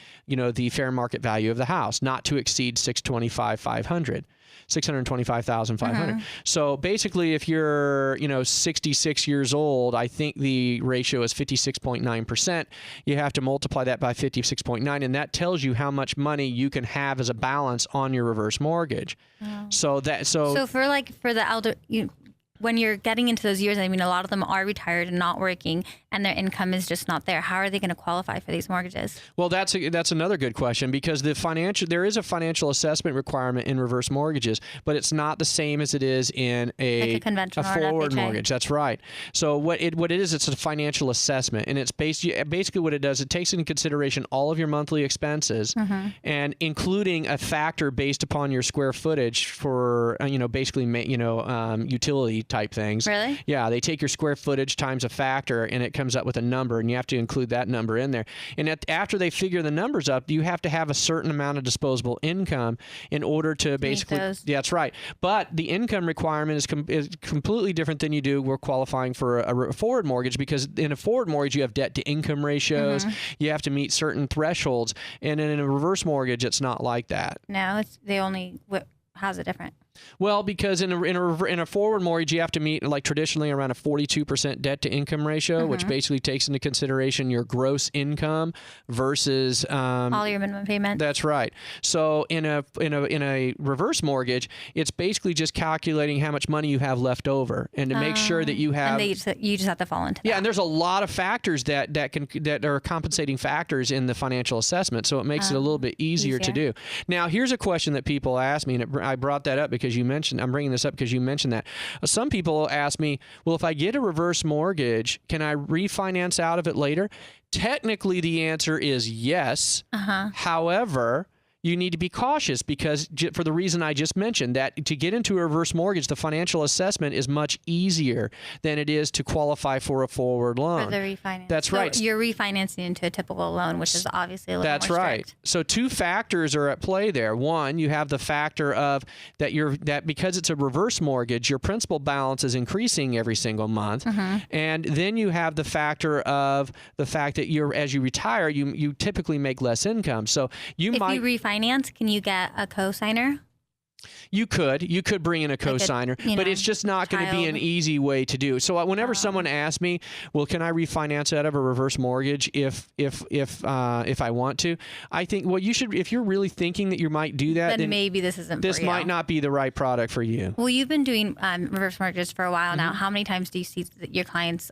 fair market value of the house, not to exceed $625,500. So basically, if you're 66 years old, I think the ratio is 56.9%. You have to multiply that by 56.9, and that tells you how much money you can have as a balance on your reverse mortgage. Oh. So for the elder. When you're getting into those years, I mean, a lot of them are retired and not working, and their income is just not there. How are they going to qualify for these mortgages? Well, that's another good question, because there is a financial assessment requirement in reverse mortgages, but it's not the same as it is in a forward mortgage. That's right. So what it is, it's a financial assessment, and it's basically what it does. It takes into consideration all of your monthly expenses, and including a factor based upon your square footage for basically utility type things. Really? Yeah, they take your square footage times a factor, and it comes up with a number, and you have to include that number in there. And after they figure the numbers up, you have to have a certain amount of disposable income in order to basically. Yeah, that's right. But the income requirement is completely different than you do. We're qualifying for a forward mortgage, because in a forward mortgage you have debt to income ratios. You have to meet certain thresholds, and in a reverse mortgage it's not like that. No, how's it different? Well, because in a forward mortgage, you have to meet, like, traditionally around a 42% debt to income ratio, which basically takes into consideration your gross income versus all your minimum payments. That's right. So in a reverse mortgage, it's basically just calculating how much money you have left over, and to make sure that you have. And you just have to fall into that. Yeah, and there's a lot of factors that are compensating factors in the financial assessment, so it makes it a little bit easier to do. Now, here's a question that people ask me, and I brought that up because I'm bringing this up because you mentioned that. Some people ask me, well, if I get a reverse mortgage, can I refinance out of it later? Technically, the answer is yes. However, you need to be cautious because for the reason I just mentioned, that to get into a reverse mortgage, the financial assessment is much easier than it is to qualify for a forward loan. For the refinance. That's right. So you're refinancing into a typical loan, which is obviously a little more strict. That's right. So two factors are at play there. One, you have the factor of that because it's a reverse mortgage, your principal balance is increasing every single month. And then you have the factor of the fact that as you retire, you typically make less income. So if you refinance, can you get a co-signer? You could bring in a co-signer, but it's just not going to be an easy way to do. So whenever someone asks me, well, can I refinance out of a reverse mortgage if I want to? I think, well, you should, if you're really thinking that you might do that, then maybe this isn't for you. This might not be the right product for you. Well, you've been doing reverse mortgages for a while now. How many times do you see that your clients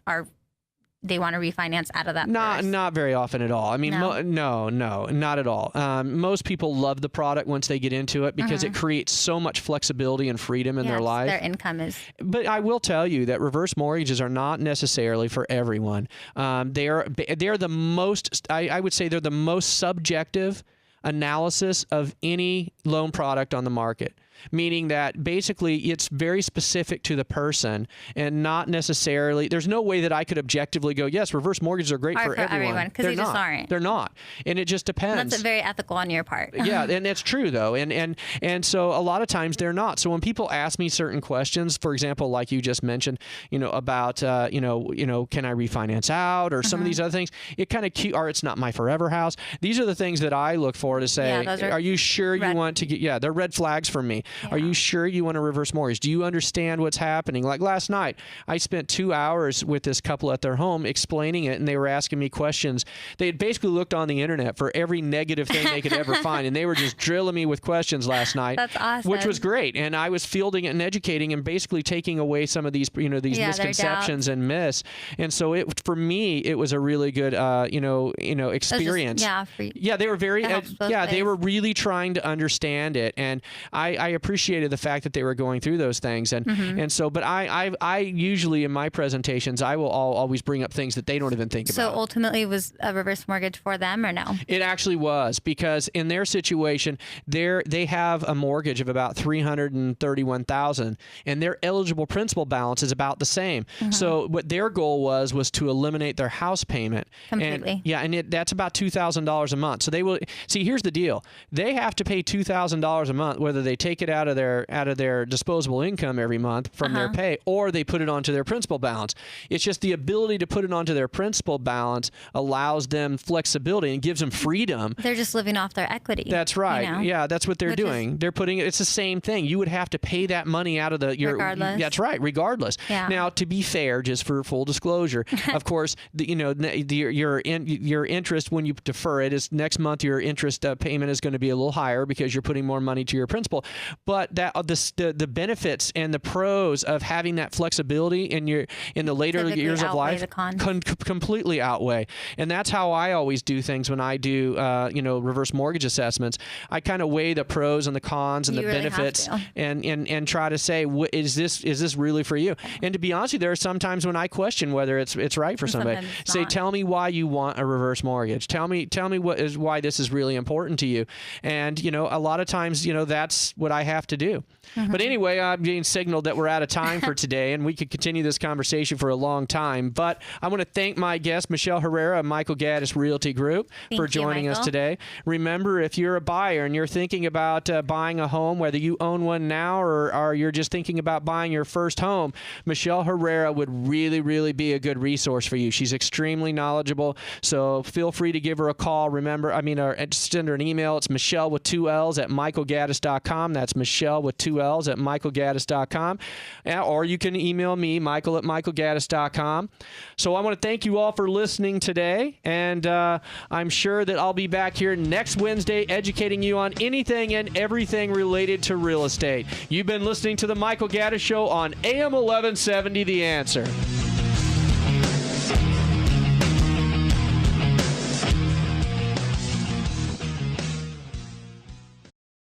they want to refinance out of that? Not very often at all. I mean, no, not at all. Most people love the product once they get into it because it creates so much flexibility and freedom in their life. Their income is. But I will tell you that reverse mortgages are not necessarily for everyone. They're the most, I would say they're the most subjective analysis of any loan product on the market. Meaning that basically it's very specific to the person and not necessarily, there's no way that I could objectively go, yes, reverse mortgages are great for everyone. Because they just aren't. They're not. And it just depends. And that's very ethical on your part. Yeah, and it's true though. And so a lot of times they're not. So when people ask me certain questions, for example, like you just mentioned, about, can I refinance out or some of these other things, it kind of cute, or it's not my forever house. These are the things that I look for to say, are you sure you want to get, they're red flags for me. Yeah. Are you sure you want a reverse mortgage? Do you understand what's happening? Like last night, I spent 2 hours with this couple at their home explaining it, and they were asking me questions. They had basically looked on the internet for every negative thing they could ever find, and they were just drilling me with questions last night. That's awesome. Which was great, and I was fielding it and educating and basically taking away some of these, these misconceptions and myths. And so for me, it was a really good, experience. They were very, they were really trying to understand it, and I appreciated the fact that they were going through those things, and so. But I usually in my presentations I will always bring up things that they don't even think about. So ultimately, was a reverse mortgage for them or no? It actually was, because in their situation, they have a mortgage of about $331,000, and their eligible principal balance is about the same. So what their goal was to eliminate their house payment completely. And that's about $2,000 a month. So they will see. Here's the deal: they have to pay $2,000 a month, whether they take it out of their disposable income every month from their pay, or they put it onto their principal balance. It's just the ability to put it onto their principal balance allows them flexibility and gives them freedom. They're just living off their equity. That's right. Yeah, that's what they're doing. They're putting it's the same thing. You would have to pay that money out of regardless. That's right, regardless. Yeah. Now, to be fair, just for full disclosure, of course, your interest when you defer it is next month. Your interest payment is going to be a little higher because you're putting more money to your principal. But the benefits and the pros of having that flexibility in the later years of life completely outweigh. And that's how I always do things when I do reverse mortgage assessments. I kind of weigh the pros and the cons and the benefits and try to say, is this really for you? And to be honest with you, there are some times when I question whether it's right for somebody. Say, tell me why you want a reverse mortgage. Tell me why this is really important to you. And a lot of times that's what I have to do. But anyway, I'm being signaled that we're out of time for today, and we could continue this conversation for a long time. But I want to thank my guest, Michelle Herrera of Michael Gaddis Realty Group, for joining us today. Remember, if you're a buyer and you're thinking about buying a home, whether you own one now or you're just thinking about buying your first home, Michelle Herrera would really, really be a good resource for you. She's extremely knowledgeable, so feel free to give her a call. Remember, send her an email. It's Michelle with 2 L's at michaelgaddis.com. That's Michelle with 2 L's at michaelgaddis.com. Or you can email me, Michael at michaelgaddis.com. So I want to thank you all for listening today, and I'm sure that I'll be back here next Wednesday educating you on anything and everything related to real estate. You've been listening to The Michael Gaddis Show on AM 1170, The Answer.